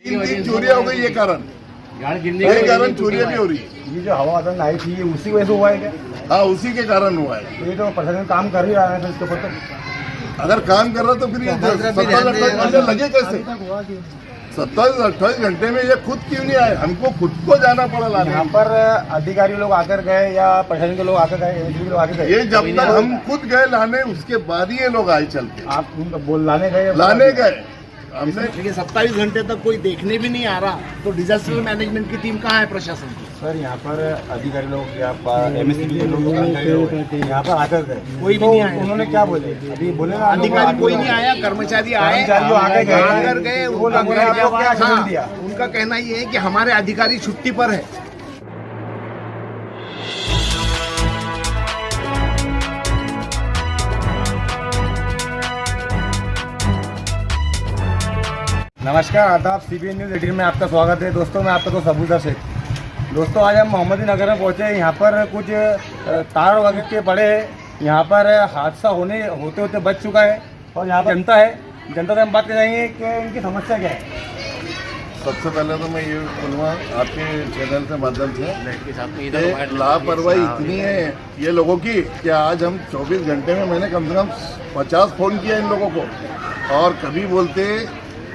तीन चोरियां हो गई ये कारण चोरियां भी हो रही है। ये जो हवा आतंक आई थी ये उसी वजह से हुआ है क्या? हाँ, उसी के कारण हुआ है। तो ये तो प्रशासन काम कर ही रहा है तो इसके ऊपर तो अगर काम कर रहा तो फिर ये 27-28 घंटे लगे कैसे? 27-28 घंटे में ये खुद क्यों नहीं आए? हमको खुद को जाना पड़ा लाने। यहाँ पर अधिकारी लोग आकर गए या प्रशासन के लोग आकर गए, एमएसपी लोग आकर गए? ये जब तक हम खुद गए लाने उसके बाद ही ये लोग आए चल के। आप उनको बोल लाने गए? लाने गए हमने। लेकिन 27 घंटे तक कोई देखने भी नहीं आ रहा तो डिजास्टर मैनेजमेंट की टीम कहाँ है प्रशासन की? सर यहाँ पर अधिकारी लोग या एमएसपी के लोग यहाँ पर आकर गए, कोई भी नहीं आया। उन्होंने क्या बोले? अभी बोले ना अधिकारी कोई नहीं आया, कर्मचारी आए, कर्मचारी आकर गए। वो लोगों ने आपको क्या आश्वासन दिया? उनका कहना ये है कि हमारे अधिकारी छुट्टी पर है। नमस्कार, आदाब। सीबीएन न्यूज़ 18 में आपका स्वागत है। दोस्तों, मैं आपका दोस्त अबूजर शेख। दोस्तों, आज हम मोहम्मदी नगर में पहुंचे। यहाँ पर कुछ तार वगैरह के पड़े हैं। यहाँ पर हादसा होते होते बच चुका है और यहाँ पर जनता से हम बात करेंगे कि इनकी समस्या क्या है। सबसे पहले तो मैं ये बोलूँगा आपके चैनल के माध्यम से, लापरवाही इतनी है ये लोगों की कि आज हम 24 घंटे में मैंने कम से कम 50 फ़ोन किया इन लोगों को। और कभी बोलते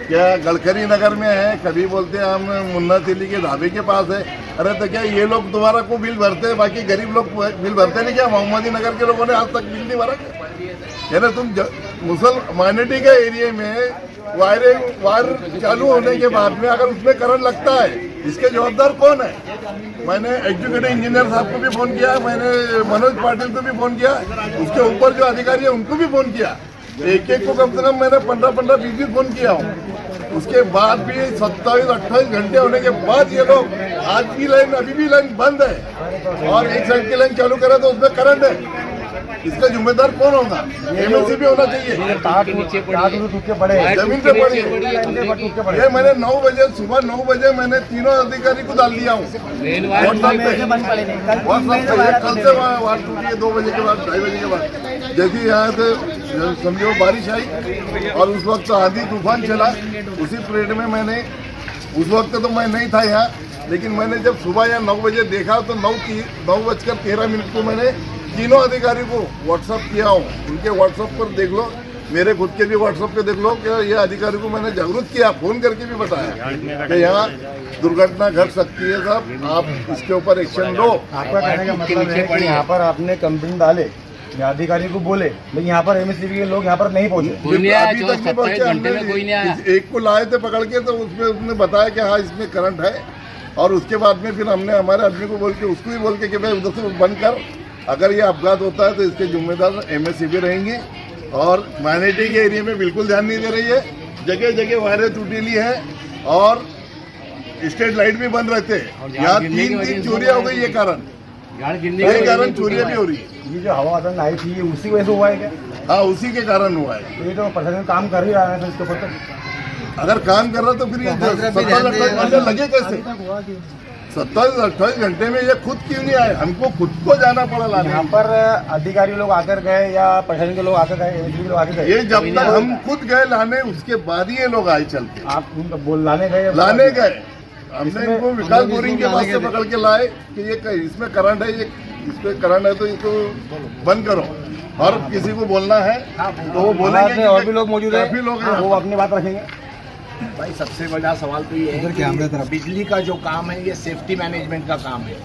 क्या गडकरी नगर में है, कभी बोलते हम मुन्ना तिली के ढाबे के पास है। अरे तो क्या ये लोग दोबारा को बिल भरते हैं, बाकी गरीब लोग बिल भरते नहीं क्या? मोहम्मदी नगर के लोगों ने आज तक बिल नहीं भरा क्या? ना तुम मुसल माइनॉरिटी के एरिया में वायर चालू होने के बाद में अगर उसमें करंट लगता है, इसके जवाबदार कौन है? मैंने एग्जीक्यूटिव इंजीनियर साहब को भी फ़ोन किया, मैंने मनोज पाटिल को भी फ़ोन किया, उसके ऊपर जो अधिकारी है उनको भी फ़ोन किया। एक को कम से कम मैंने 15-15 20 फ़ोन किया हूँ। उसके बाद भी 27-28 घंटे होने के बाद ये लोग आज की लाइन अभी भी लाइन बंद है और एक साइड की लाइन चालू करा तो उसमें करंट है। इसका जिम्मेदार कौन होगा? एमएससी भी होना चाहिए। जमीन पे पड़ी है। ये मैंने 9 बजे सुबह 9 बजे मैंने तीनों अधिकारी को डाल दिया हूँ कल से वार टूटी है 2 बजे के बाद 2:30 बजे के बाद। जैसे यहाँ से समझो बारिश आई और उस वक्त आंधी तूफान चला, उसी पीरियड में मैंने उस वक्त तो मैं नहीं था यहाँ, लेकिन मैंने जब सुबह या 9 बजे देखा तो 9:13 को मैंने तीनों अधिकारी को व्हाट्सअप किया हूँ। उनके व्हाट्सअप पर देख लो, मेरे खुद के भी व्हाट्सअप पे देख लो कि ये अधिकारी को मैंने जागरूक किया, फ़ोन करके भी बताया कि यहाँ दुर्घटना घट सकती है, साहब आप इसके ऊपर एक्शन लो। आपका कहने का मतलब है कि यहाँ पर आपने कंप्लेंट डाले, अधिकारी को बोले, लेकिन यहाँ पर एमएससी के लोग यहाँ पर नहीं पहुँचे। अभी तक नहीं पहुँचे। हमने एक को लाए थे पकड़ के, तो उसमें उसने बताया कि हाँ इसमें करंट है, और उसके बाद में फिर हमने हमारे आदमी को बोल के उसको भी बोल के भाई उधर से बंद कर, अगर ये अपघात होता है तो इसके जिम्मेदार एमएससी भी रहेंगे। और माइनॉरिटी के एरिया में बिल्कुल ध्यान नहीं दे रही है, जगह जगह वायरें टूटीली है और स्ट्रीट लाइट भी बंद रहते हैं। यहाँ 3 चोरियां हो गई ये कारण चोरियां भी हो रही है। ये जो हवा आतंक आई थी ये उसी वजह से हुआ है क्या? हाँ, उसी के कारण हुआ है। तो ये तो प्रशासन काम कर ही रहा है तो इसके ऊपर तो अगर काम कर रहा तो फिर ये 27-28 घंटे लगे कैसे? 27-28 घंटे में ये खुद क्यों नहीं आए? हमको खुद को जाना पड़ा लाने। यहाँ पर अधिकारी लोग आकर गए या प्रशासन के लोग आकर गए, एमएसपी लोग आकर गए? ये जब तक हम खुद गए लाने उसके बाद ही ये लोग आए चल के। आप उनको बोल लाने गए? हमने इनको विकास बोरिंग के पास से पकड़ के लाए कि ये इसमें करंट है, ये इसमें करंट है तो इसको बंद करो। और किसी को बोलना है तो वो बोलेंगे। और भी लोग मौजूद हैं, काफी लोग हैं, वो अपनी बात रखेंगे। भाई सबसे बड़ा सवाल तो ये है कि बिजली का जो काम है ये सेफ्टी मैनेजमेंट का काम है,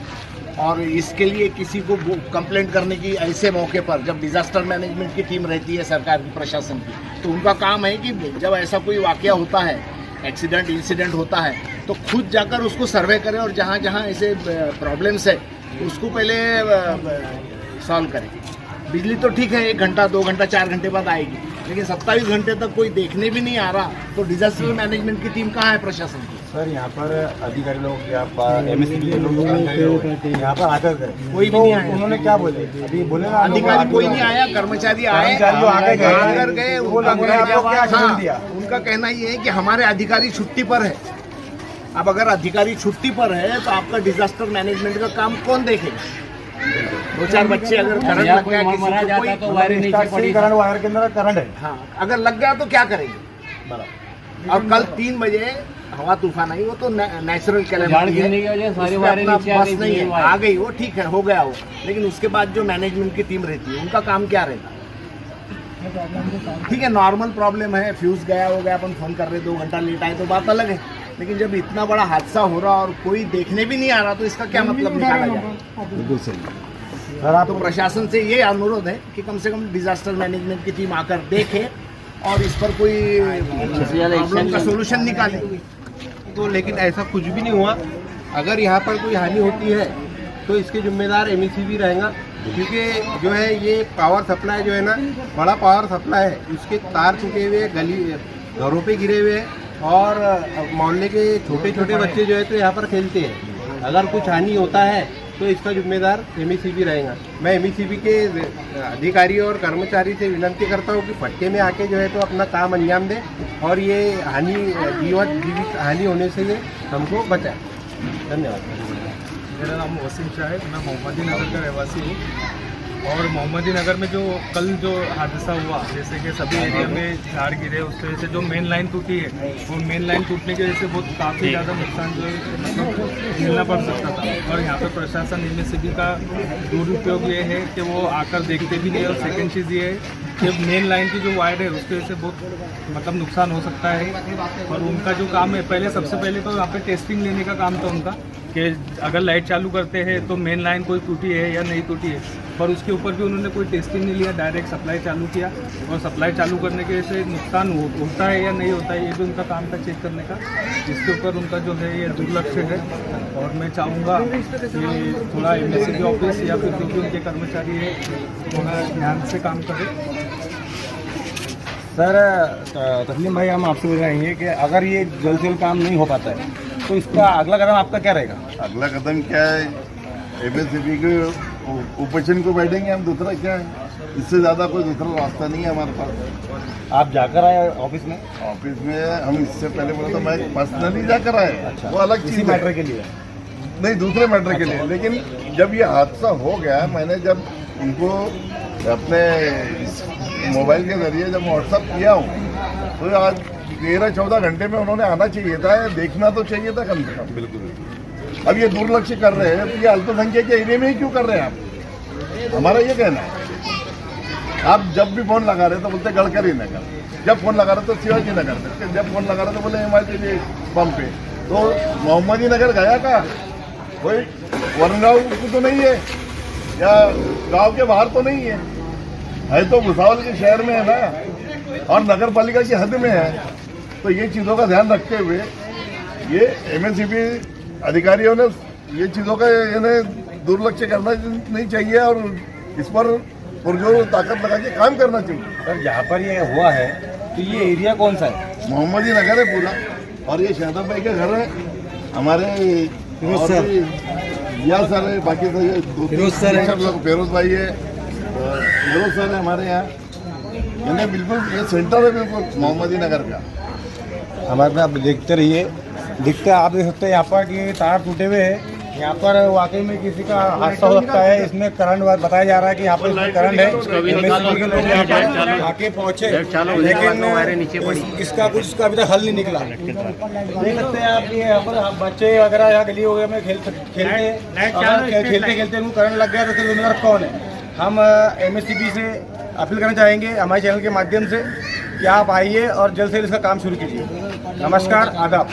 और इसके लिए किसी को कंप्लेंट करने की ऐसे मौके पर जब डिजास्टर मैनेजमेंट की टीम रहती है सरकार की, प्रशासन की, तो उनका काम है कि जब ऐसा कोई वाकया होता है, एक्सीडेंट इंसिडेंट होता है, तो खुद जाकर उसको सर्वे करें और जहाँ जहाँ ऐसे प्रॉब्लम्स है उसको पहले सॉल्व करें। बिजली तो ठीक है 1 घंटा 2 घंटा 4 घंटे बाद आएगी, लेकिन 27 घंटे तक कोई देखने भी नहीं आ रहा तो डिजास्टर मैनेजमेंट की टीम कहाँ है प्रशासन की? सर यहाँ पर अधिकारी लोग या एमएससी के लोग यहाँ पर आकर गए, कोई भी नहीं आया। उन्होंने क्या बोले? अभी बोले ना अधिकारी कोई नहीं आया, कर्मचारी आए, आकर गए। उनका कहना ये है कि हमारे अधिकारी छुट्टी पर है। अब अगर अधिकारी छुट्टी पर है तो आपका डिजास्टर मैनेजमेंट का काम कौन देखेगा? 2-4 बच्चे अगर करंट लग गया, मरा जाता तो वायर के अंदर करंट है। हाँ, अगर लग गया तो क्या करेंगे? और कल 3 बजे हवा तूफान आई, वो तो नेचुरल झाड़ कैलेमिटी गिरने की वजह से सारी है, उसमें वायरें अपना नीचे आ बस गई, नहीं है, वायर। आ गई वो ठीक है, हो गया वो, लेकिन उसके बाद जो मैनेजमेंट की टीम रहती है उनका काम क्या रहता है? ठीक है, नॉर्मल प्रॉब्लम है, फ्यूज गया हो गया, अपन फोन कर रहे 2 घंटा लेट आए तो बात अलग है, लेकिन जब इतना बड़ा हादसा हो रहा और कोई देखने भी नहीं आ रहा तो इसका क्या मतलब निकाला जाए? बिल्कुल सही। सर आप तो प्रशासन से ये अनुरोध है कि कम से कम डिजास्टर मैनेजमेंट की टीम आकर देखे और इस पर कोई प्रॉब्लम का सोल्यूशन निकाले। तो लेकिन ऐसा कुछ भी नहीं हुआ। अगर यहाँ पर कोई हानि होती है तो इसके जिम्मेदार MECB रहेगा, क्योंकि जो है ये पावर सप्लाई जो है ना, बड़ा पावर सप्लाई है, इसके तार टूटे हुए, गली घरों पे गिरे हुए हैं और मोहल्ले के छोटे छोटे बच्चे जो है तो यहाँ पर खेलते हैं। अगर कुछ हानि होता है तो इसका जिम्मेदार MECB रहेगा। मैं MECB के अधिकारी और कर्मचारी से विनती करता हूँ कि फटके में आके जो है तो अपना काम अंजाम दें और ये हानि जीवित हानि होने से ये हमको बचाए। धन्यवाद। मेरा नाम वसीम शाह है, मैं मोहम्मदी नगर का रहवासी हूँ और मोहम्मदी नगर में जो कल जो हादसा हुआ, जैसे कि सभी एरिया में झाड़ गिरे, उसकी वजह से जो मेन लाइन टूटी है, वो मेन लाइन टूटने की वजह से बहुत काफ़ी ज़्यादा नुकसान जो है मतलब झेलना पड़ सकता था। और यहाँ पर प्रशासन MECB का दुरुपयोग ये है कि वो आकर देखते भी नहीं, और सेकेंड चीज़ ये है कि मेन लाइन की जो वायर है उसकी वजह से बहुत मतलब नुकसान हो सकता है। और उनका जो काम है, पहले सबसे पहले तो यहाँ पे टेस्टिंग लेने का काम था उनका, कि अगर लाइट चालू करते हैं तो मेन लाइन कोई टूटी है या नहीं टूटी है, पर उसके ऊपर भी उन्होंने कोई टेस्टिंग नहीं लिया, डायरेक्ट सप्लाई चालू किया। और सप्लाई चालू करने की वजह से नुकसान होता है या नहीं होता है, ये भी उनका काम था चेक करने का, जिसके ऊपर उनका जो है ये दुर्लक्ष्य है। और मैं चाहूँगा कि थोड़ा MECB ऑफिस या फिर जो भी उनके कर्मचारी है थोड़ा ध्यान से काम करें। सर तस्लीम भाई, हम आपसे बोल रहे हैं कि अगर ये जल्द से जल्द काम नहीं हो पाता है तो इसका अगला कदम आपका क्या रहेगा? अगला कदम क्या है? MECB के उपेक्षण को बैठेंगे हम, दूसरा क्या है? इससे ज़्यादा कोई दूसरा रास्ता नहीं है हमारे पास। आप जाकर आए ऑफिस में? ऑफिस में हम इससे पहले बोला तो मैं पर्सनली जाकर आए। अच्छा, वो अलग इसी चीज़ मैटर है, के लिए? नहीं दूसरे मैटर के लिए। लेकिन जब ये हादसा हो गया, मैंने जब उनको अपने मोबाइल के जरिए जब व्हाट्सअप किया हूँ तो आज 13-14 घंटे में उन्होंने आना चाहिए था, देखना तो चाहिए था कम से कम। बिल्कुल। अब ये दुर्लक्ष्य कर रहे हैं, तो ये अल्पसंख्यक के एरिया में ही क्यों कर रहे हैं आप? हमारा ये कहना है। आप जब भी फोन लगा रहे तो बोलते गडकरी नगर, जब फोन लगा रहे तो शिवाजी नगर, जब फोन लगा रहे तो बोले MIT पंप पे। तो मोहम्मदी नगर गया का कोई वरगांव तो नहीं है या गांव के बाहर तो नहीं है तो भुसावल के शहर में है ना, और नगर पालिका की हद में है। तो ये चीज़ों का ध्यान रखते हुए ये MECB अधिकारियों ने ये चीज़ों का इन्हें दुर्लक्ष्य करना नहीं चाहिए और इस पर पुरजोर ताकत लगा के काम करना चाहिए। सर जहाँ पर ये हुआ है तो ये एरिया कौन सा है? मोहम्मदी नगर है पूरा, और ये शादाब भाई का घर है, हमारे फिरोज सर, या सर है, बाकी तो ये फिरोज सर है, सब लोग, फिरोज भाई है, फिरोज सर है हमारे यहाँ। यानी बिल्कुल ये सेंटर है बिल्कुल मोहम्मदी नगर का। हमारे में आप देखते रहिए, दिखते आप देख सकते हैं यहाँ पर कि तार टूटे हुए हैं। यहाँ पर वाकई में किसी का हादसा हो सकता है। इसमें करंट बताया जा रहा है कि यहाँ पर इसमें करंट है, MECB के लोग यहाँ पर आके पहुँचे, लेकिन इसका कुछ अभी तक हल नहीं निकला। देख सकते हैं आप, ये यहाँ पर बच्चे वगैरह यहाँ गली वगैरह में खेलते खेलते उनको करंट लग गया तो उसका जिम्मेदार कौन है? हम MECB से अपील करना चाहेंगे हमारे चैनल के माध्यम से कि आप आइए और जल्द से जल्द इसका काम शुरू कीजिए। नमस्कार, आदाब।